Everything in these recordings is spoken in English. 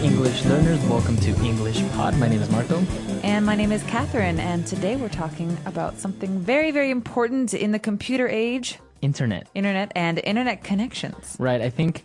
English learners. Welcome to English Pod. My name is Marco. And my name is Catherine. And today we're talking about something very, very important in the computer age. Internet and internet connections. Right. I think,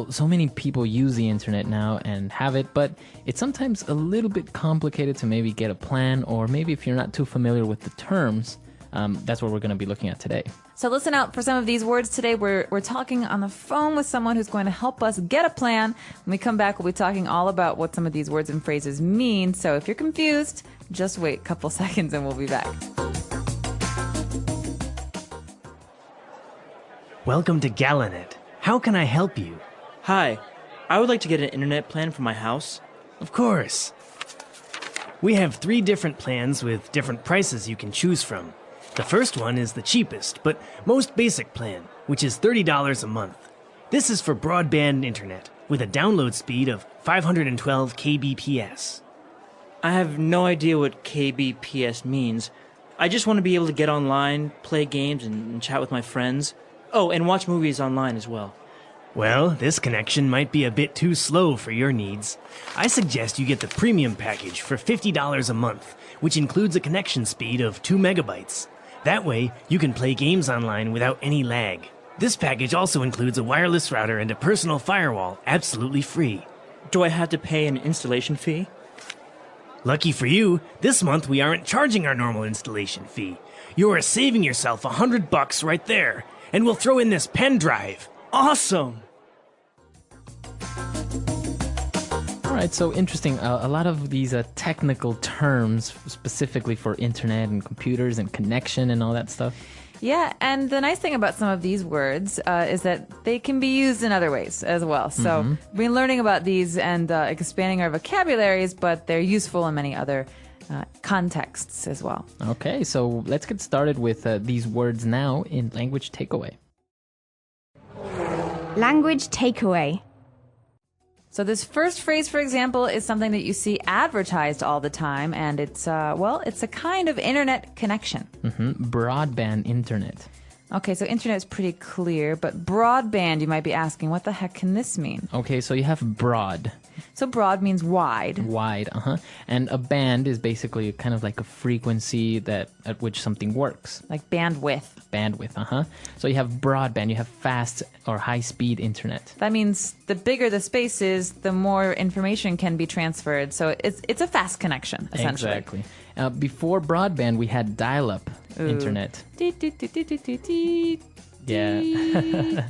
so many people use the internet now and have it, but it's sometimes a little bit complicated to maybe get a plan, or maybe if you're not too familiar with the terms, that's what we're going to be looking at today. So listen out for some of these words today. We're talking on the phone with someone who's going to help us get a plan. When we come back, we'll be talking all about what some of these words and phrases mean. So if you're confused, just wait a couple seconds and we'll be back. Welcome to Galanet. How can I help you? Hi, I would like to get an internet plan for my house. Of course. We have 3 different plans with different prices you can choose from. The first one is the cheapest, but most basic plan, which is $30 a month. This is for broadband internet, with a download speed of 512 kbps. I have no idea what kbps means. I just want to be able to get online, play games, and chat with my friends. Oh, and watch movies online as well. Well, this connection might be a bit too slow for your needs. I suggest you get the premium package for $50 a month, which includes a connection speed of 2 megabytes. That way, you can play games online without any lag. This package also includes a wireless router and a personal firewall, absolutely free. Do I have to pay an installation fee? Lucky for you, this month we aren't charging our normal installation fee. You are saving yourself $100 right there, and we'll throw in this pen drive. Awesome! All right, so interesting. A lot of these technical terms specifically for internet and computers and connection and all that stuff. Yeah, and the nice thing about some of these words is that they can be used in other ways as well. So we've been learning about these and expanding our vocabularies, but they're useful in many other contexts as well. Okay, so let's get started with these words now in Language Takeaway. Language takeaway. So this first phrase, for example, is something that you see advertised all the time, and it's a kind of internet connection. Broadband internet. Okay, so internet is pretty clear, but broadband, you might be asking, what the heck can this mean? Okay, so you have broad. So broad means wide. Wide, and a band is basically kind of like a frequency at which something works. Like bandwidth. Bandwidth, So you have broadband, you have fast or high-speed internet. That means the bigger the space is, the more information can be transferred. So it's a fast connection, essentially. Exactly. Before broadband, we had dial-up internet. Yeah.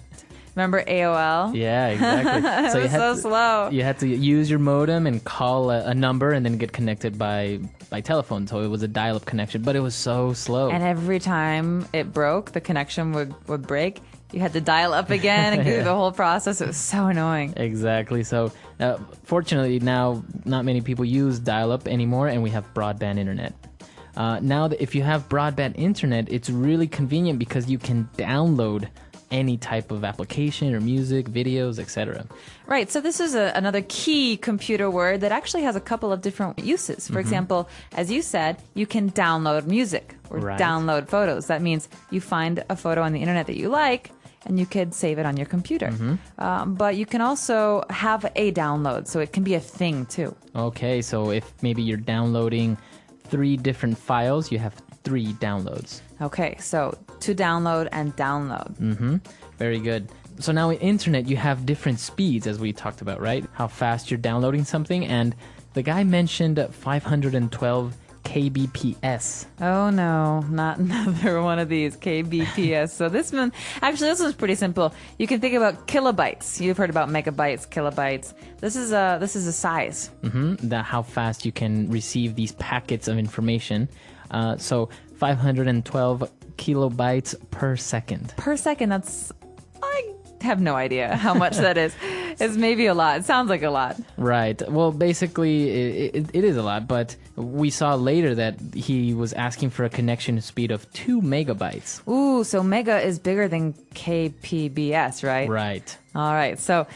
Remember AOL? Yeah, exactly. So it was slow. You had to use your modem and call a number and then get connected by telephone. So it was a dial-up connection, but it was so slow. And every time it broke, the connection would break. You had to dial up again and go through the whole process. It was so annoying. Exactly. So fortunately now, not many people use dial-up anymore, and we have broadband internet. Now, if you have broadband internet, it's really convenient because you can download any type of application or music, videos, etc. Right. So this is another key computer word that actually has a couple of different uses. For example, as you said, you can download music or download photos. That means you find a photo on the internet that you like, and you could save it on your computer. But you can also have a download, so it can be a thing too. Okay, so if maybe you're downloading 3 different files, you have 3 downloads. Okay, so to download and download. Very good. So now in internet, you have different speeds, as we talked about, right? How fast you're downloading something. And the guy mentioned 512 kbps. Oh no, not another one of these kbps. So this one's pretty simple. You can think about kilobytes. You've heard about megabytes, kilobytes. This is a size. How fast you can receive these packets of information. So 512 kilobytes per second. Per second, I have no idea how much that is. It's maybe a lot. It sounds like a lot. Right. Well, basically, it is a lot, but we saw later that he was asking for a connection speed of 2 megabytes. Ooh, so mega is bigger than kpbs, right? Right. All right. So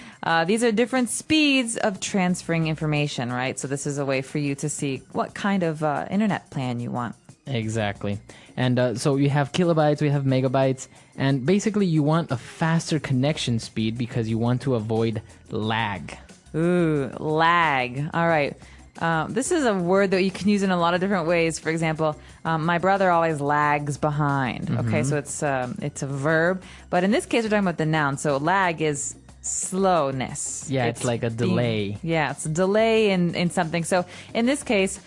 these are different speeds of transferring information, right? So this is a way for you to see what kind of internet plan you want. Exactly. And so you have kilobytes, we have megabytes, and basically you want a faster connection speed because you want to avoid lag. Ooh, lag. All right. This is a word that you can use in a lot of different ways. For example, my brother always lags behind. Okay, so it's a verb, but in this case, we're talking about the noun. So lag is slowness. Yeah, it's like a delay. It's a delay in something. So in this case,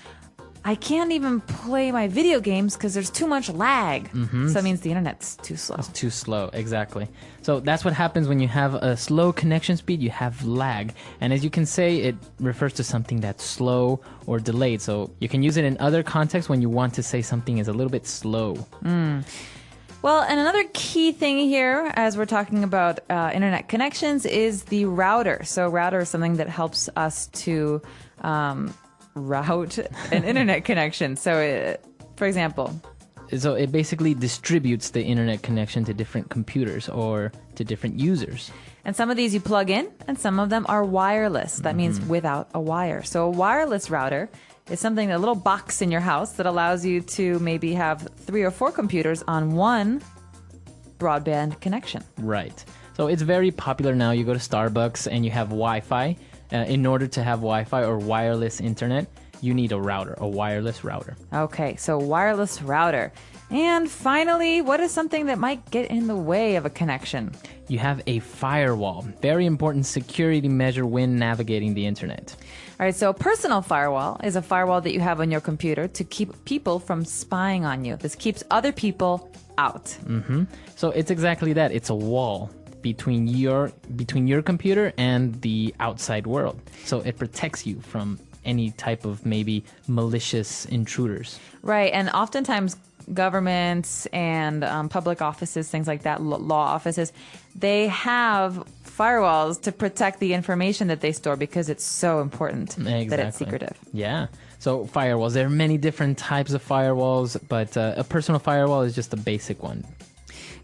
I can't even play my video games because there's too much lag. So that means the internet's too slow. It's too slow, exactly. So that's what happens when you have a slow connection speed, you have lag. And as you can say, it refers to something that's slow or delayed. So you can use it in other contexts when you want to say something is a little bit slow. Well, and another key thing here, as we're talking about internet connections, is the router. So router is something that helps us to route an internet connection. So, for example, So it basically distributes the internet connection to different computers or to different users. and some of these you plug in, and some of them are wireless. That means without a wire. So a wireless router is something, a little box in your house that allows you to maybe have 3 or 4 computers on one broadband connection. Right. So it's very popular now. You go to Starbucks and you have Wi-Fi. In order to have Wi-Fi or wireless internet, you need a router, a wireless router. Okay, so wireless router. And finally, what is something that might get in the way of a connection? You have a firewall. Very important security measure when navigating the internet. All right, so a personal firewall is a firewall that you have on your computer to keep people from spying on you. This keeps other people out. So it's exactly that. It's a wall between your computer and the outside world. So it protects you from any type of maybe malicious intruders. Right, and oftentimes governments and public offices, things like that, law offices, they have firewalls to protect the information that they store because it's so important that it's secretive. Yeah. So firewalls, there are many different types of firewalls, but a personal firewall is just a basic one.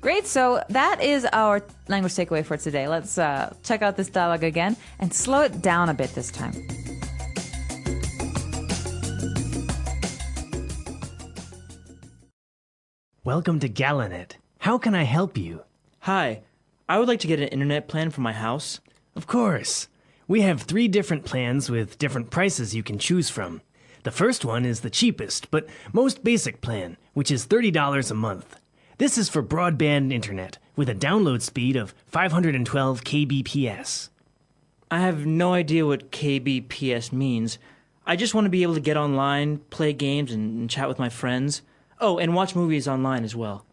Great, so that is our language takeaway for today. Let's check out this dialogue again and slow it down a bit this time. Welcome to Galanet. How can I help you? Hi, I would like to get an internet plan for my house. Of course. We have 3 different plans with different prices you can choose from. The first one is the cheapest, but most basic plan, which is $30 a month. This is for broadband internet with a download speed of 512 kbps. I have no idea what kbps means. I just want to be able to get online, play games, and chat with my friends. Oh, and watch movies online as well.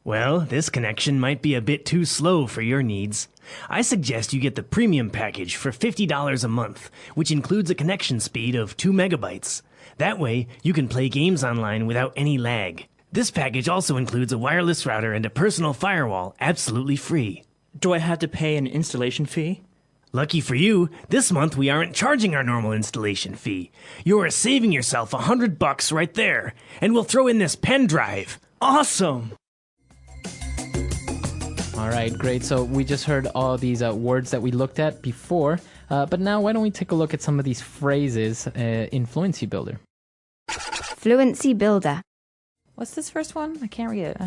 Well, this connection might be a bit too slow for your needs. I suggest you get the premium package for $50 a month, which includes a connection speed of 2 megabytes. That way, you can play games online without any lag. This package also includes a wireless router and a personal firewall, absolutely free. Do I have to pay an installation fee? Lucky for you, this month we aren't charging our normal installation fee. You are saving yourself $100 right there, and we'll throw in this pen drive. Awesome! All right, great. So we just heard all these words that we looked at before, but now why don't we take a look at some of these phrases in Fluency Builder. Fluency Builder. What's this first one? I can't read it.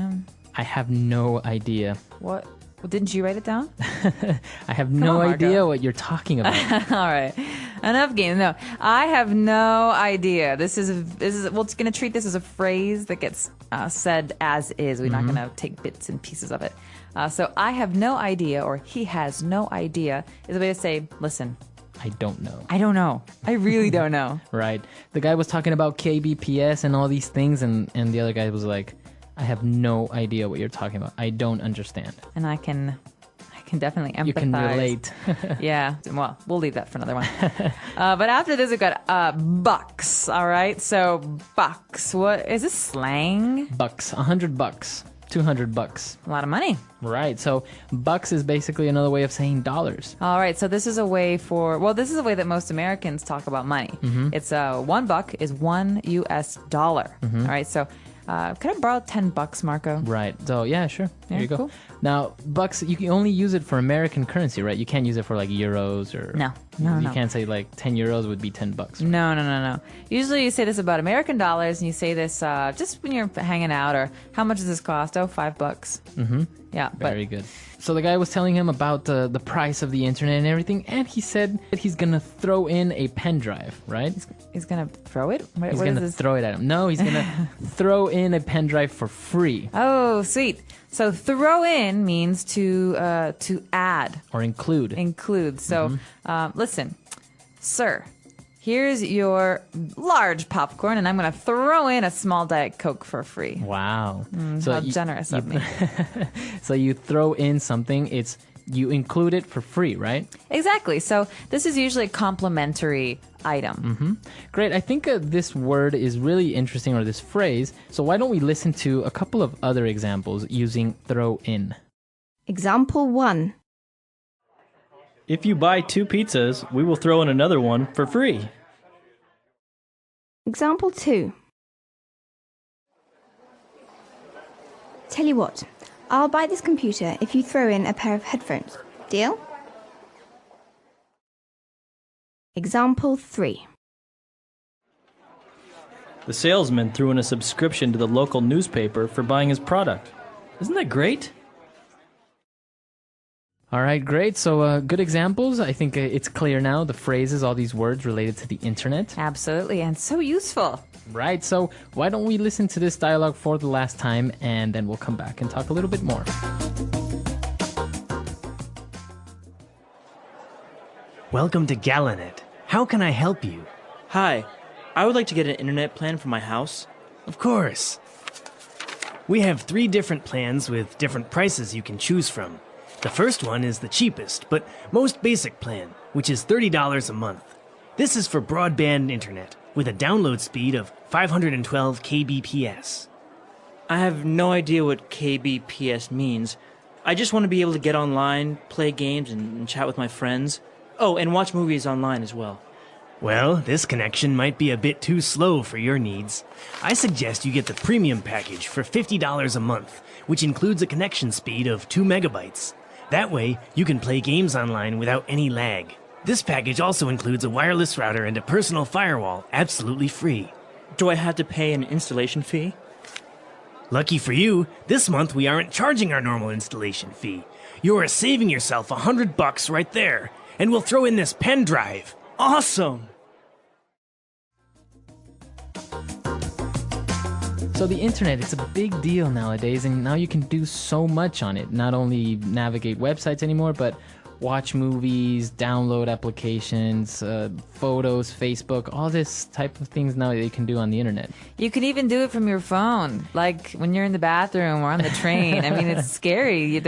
I have no idea. What? Well, didn't you write it down? I have no on, idea Marco. what you're talking about. All right, enough games. No, I have no idea. This is we're going to treat this as a phrase that gets said as is. We're not going to take bits and pieces of it. So I have no idea, or he has no idea, is a way to say, listen, I don't know. I don't know. I really don't know. Right. The guy was talking about KBPS and all these things, and the other guy was like, I have no idea what you're talking about. I don't understand. And I can definitely empathize. You can relate. Yeah. Well, we'll leave that for another one. But after this, we've got bucks. All right. So bucks. What is this slang? Bucks. $100. $200. A lot of money. Right. So bucks is basically another way of saying dollars. All right. So this is a way this is a way that most Americans talk about money. It's $1 is $1 US. All right. So could I borrow $10, Marco? Right. So yeah, sure. There you go. Cool. Now, bucks, you can only use it for American currency, right? You can't use it for like euros or... No. You can't say like 10 euros would be $10. Right? No. Usually you say this about American dollars, and you say this just when you're hanging out, or how much does this cost? Oh, $5. Mm-hmm. Yeah. Very good. So the guy was telling him about the price of the internet and everything, and he said that he's going to throw in a pen drive, right? He's going to throw it? He's going to throw it at him. No, he's going to throw in a pen drive for free. Oh, sweet. So throw in means to add. Or include. Include. So listen, sir, here's your large popcorn, and I'm going to throw in a small Diet Coke for free. Wow. How generous of me. So you throw in something, you include it for free, right? Exactly. So this is usually a complimentary item. Mm-hmm. Great. I think this word is really interesting, or this phrase. So why don't we listen to a couple of other examples using throw in? Example 1. If you buy 2 pizzas, we will throw in another one for free. Example 2. Tell you what, I'll buy this computer if you throw in a pair of headphones. Deal? Example 3. The salesman threw in a subscription to the local newspaper for buying his product. Isn't that great? All right, great. So good examples. I think it's clear now, the phrases, all these words related to the internet. Absolutely, and so useful. Right, so why don't we listen to this dialogue for the last time, and then we'll come back and talk a little bit more. Welcome to Galanet. How can I help you? Hi, I would like to get an internet plan for my house. Of course. We have 3 different plans with different prices you can choose from. The first one is the cheapest, but most basic plan, which is $30 a month. This is for broadband internet, with a download speed of 512 kbps. I have no idea what kbps means. I just want to be able to get online, play games, and chat with my friends. Oh, and watch movies online as well. Well, this connection might be a bit too slow for your needs. I suggest you get the premium package for $50 a month, which includes a connection speed of 2 megabytes. That way, you can play games online without any lag. This package also includes a wireless router and a personal firewall, absolutely free. Do I have to pay an installation fee? Lucky for you, this month we aren't charging our normal installation fee. You are saving yourself $100 right there, and we'll throw in this pen drive. Awesome! So the internet, it's a big deal nowadays, and now you can do so much on it. Not only navigate websites anymore, but watch movies, download applications, photos, Facebook, all this type of things now that you can do on the internet. You can even do it from your phone, like when you're in the bathroom or on the train. I mean, it's scary.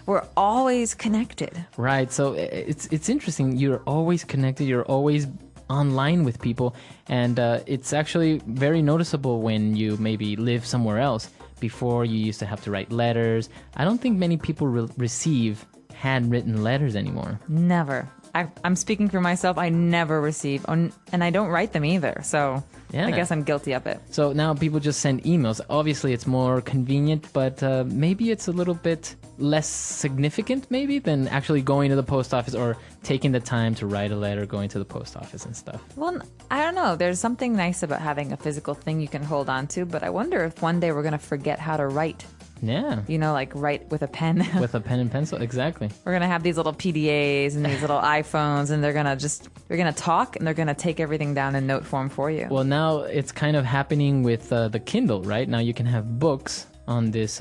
We're always connected. Right. So it's interesting. You're always connected. You're always online with people, and it's actually very noticeable when you maybe live somewhere else. Before, you used to have to write letters. I don't think many people receive handwritten letters anymore. Never. I'm speaking for myself. I never receive, and I don't write them either. So yeah. I guess I'm guilty of it. So now people just send emails. Obviously, it's more convenient, but maybe it's a little bit less significant, maybe, than actually going to the post office or taking the time to write a letter, going to the post office and stuff. Well, I don't know. There's something nice about having a physical thing you can hold on to, but I wonder if one day we're going to forget how to write. Yeah. You know, like write with a pen. With a pen and pencil, exactly. We're going to have these little PDAs and these little iPhones, and they're going to talk, and they're going to take everything down in note form for you. Well, now it's kind of happening with the Kindle, right? Now you can have books on this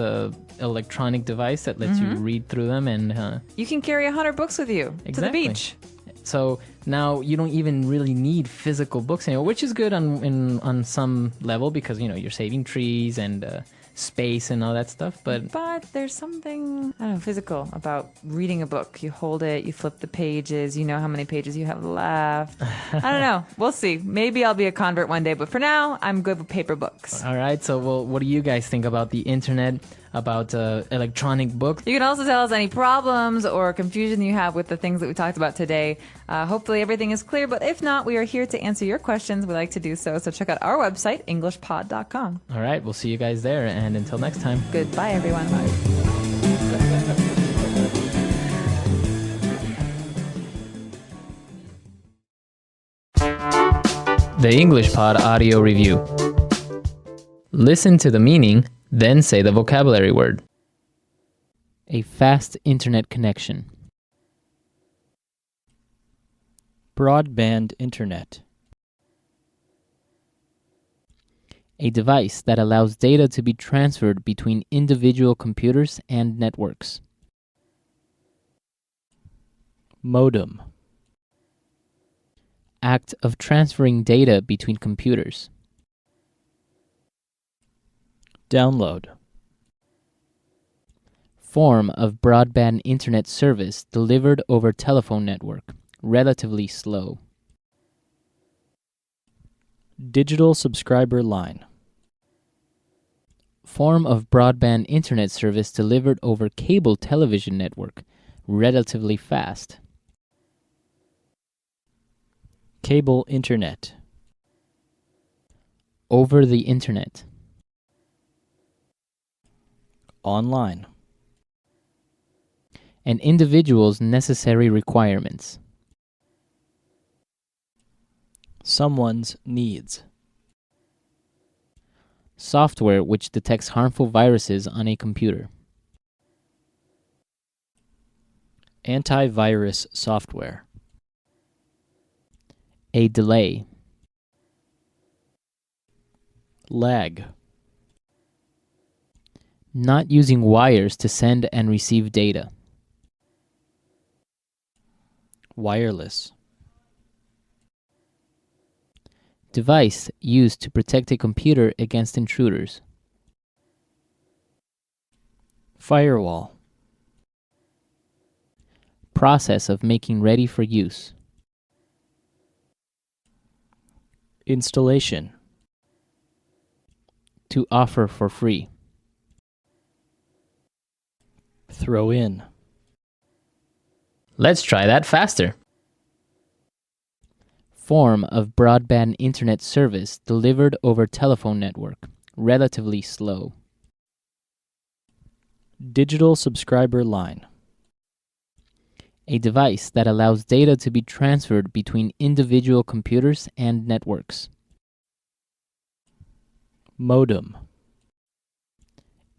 electronic device that lets you read through them, and you can carry 100 books with you to the beach. So now you don't even really need physical books anymore, which is good on some level, because you're saving trees and space and all that stuff. But there's something, I don't know, physical about reading a book. You hold it, you flip the pages, you know how many pages you have left. I don't know. We'll see. Maybe I'll be a convert one day, but for now, I'm good with paper books. All right. So, what do you guys think about the internet, about electronic books? You can also tell us any problems or confusion you have with the things that we talked about today. Hopefully everything is clear, but if not, we are here to answer your questions. We like to do so. So check out our website, englishpod.com. All right. We'll see you guys there. And until next time. Goodbye, everyone. Bye. The English Pod Audio Review. Listen to the meaning, then say the vocabulary word. A fast internet connection. Broadband internet. A device that allows data to be transferred between individual computers and networks. Modem. Act of transferring data between computers. Download. Form of broadband internet service delivered over telephone network. Relatively slow. Digital subscriber line. Form of broadband internet service delivered over cable television network. Relatively fast. Cable internet. Over the internet. Online. An individual's necessary requirements. Someone's needs. Software which detects harmful viruses on a computer. Antivirus software. A delay. Lag. Not using wires to send and receive data. Wireless. Device used to protect a computer against intruders. Firewall. Process of making ready for use. Installation. To offer for free. Throw in. Let's try that faster. Form of broadband internet service delivered over telephone network. Relatively slow. Digital subscriber line. A device that allows data to be transferred between individual computers and networks. Modem.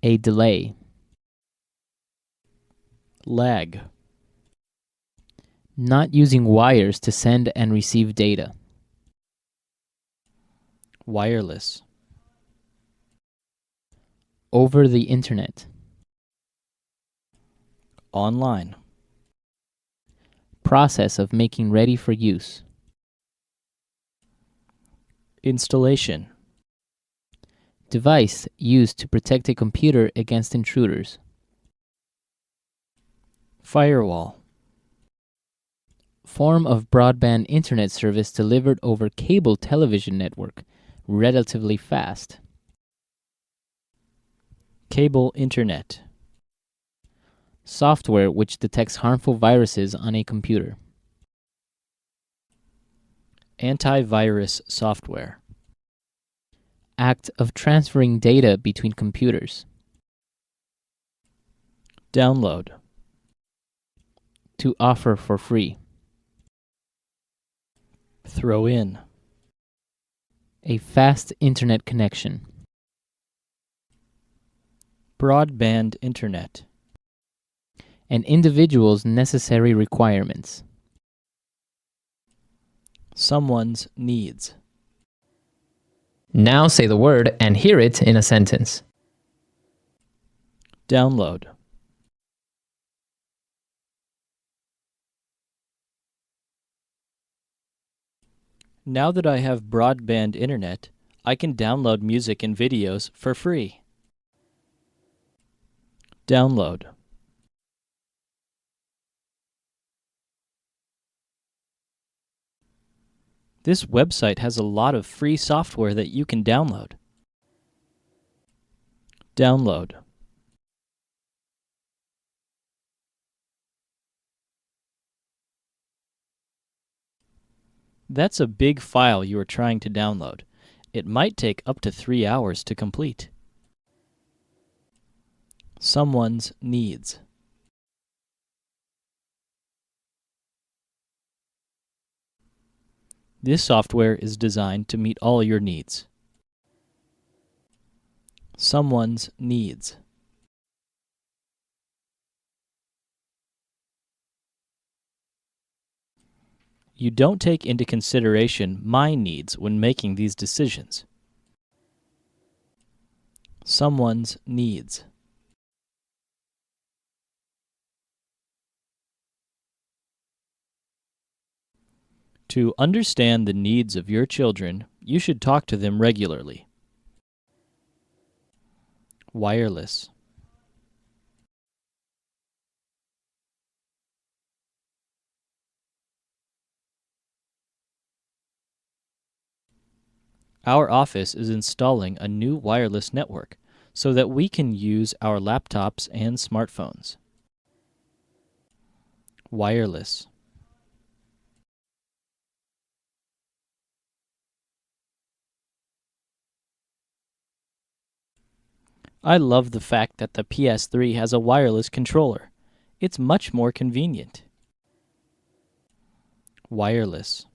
A delay. Lag. Not using wires to send and receive data. Wireless. Over the internet. Online. Process of making ready for use. Installation. Device used to protect a computer against intruders. Firewall. Form of broadband internet service delivered over cable television network. Relatively fast. Cable internet. Software which detects harmful viruses on a computer. Antivirus software. Act of transferring data between computers. Download. To offer for free. Throw in. A fast internet connection. Broadband internet. An individual's necessary requirements. Someone's needs. Now say the word and hear it in a sentence. Download. Now that I have broadband internet, I can download music and videos for free. Download. This website has a lot of free software that you can download. Download. That's a big file you are trying to download. It might take up to 3 hours to complete. Someone's needs. This software is designed to meet all your needs. Someone's needs. You don't take into consideration my needs when making these decisions. Someone's needs. To understand the needs of your children, you should talk to them regularly. Wireless. Our office is installing a new wireless network so that we can use our laptops and smartphones. Wireless. I love the fact that the PS3 has a wireless controller. It's much more convenient. Wireless.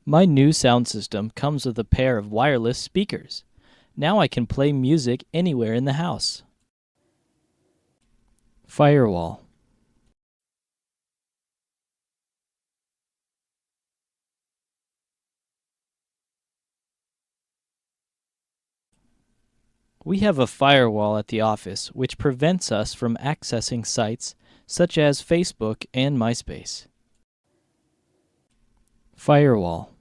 My new sound system comes with a pair of wireless speakers. Now I can play music anywhere in the house. Firewall. We have a firewall at the office which prevents us from accessing sites such as Facebook and MySpace. Firewall.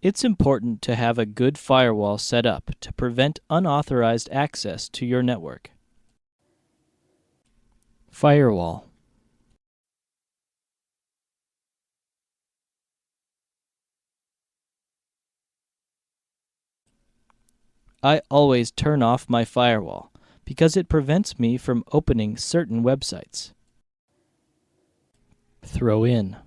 It's important to have a good firewall set up to prevent unauthorized access to your network. Firewall. I always turn off my firewall because it prevents me from opening certain websites. Throw in.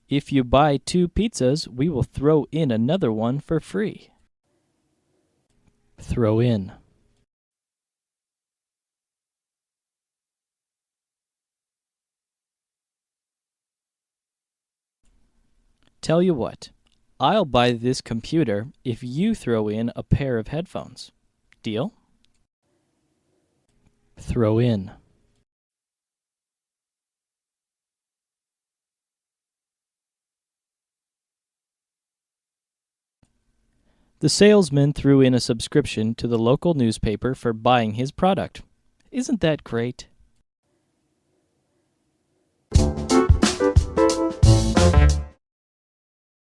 If you buy 2 pizzas, we will throw in another one for free. Throw in. Tell you what, I'll buy this computer if you throw in a pair of headphones. Deal? Throw in. The salesman threw in a subscription to the local newspaper for buying his product. Isn't that great?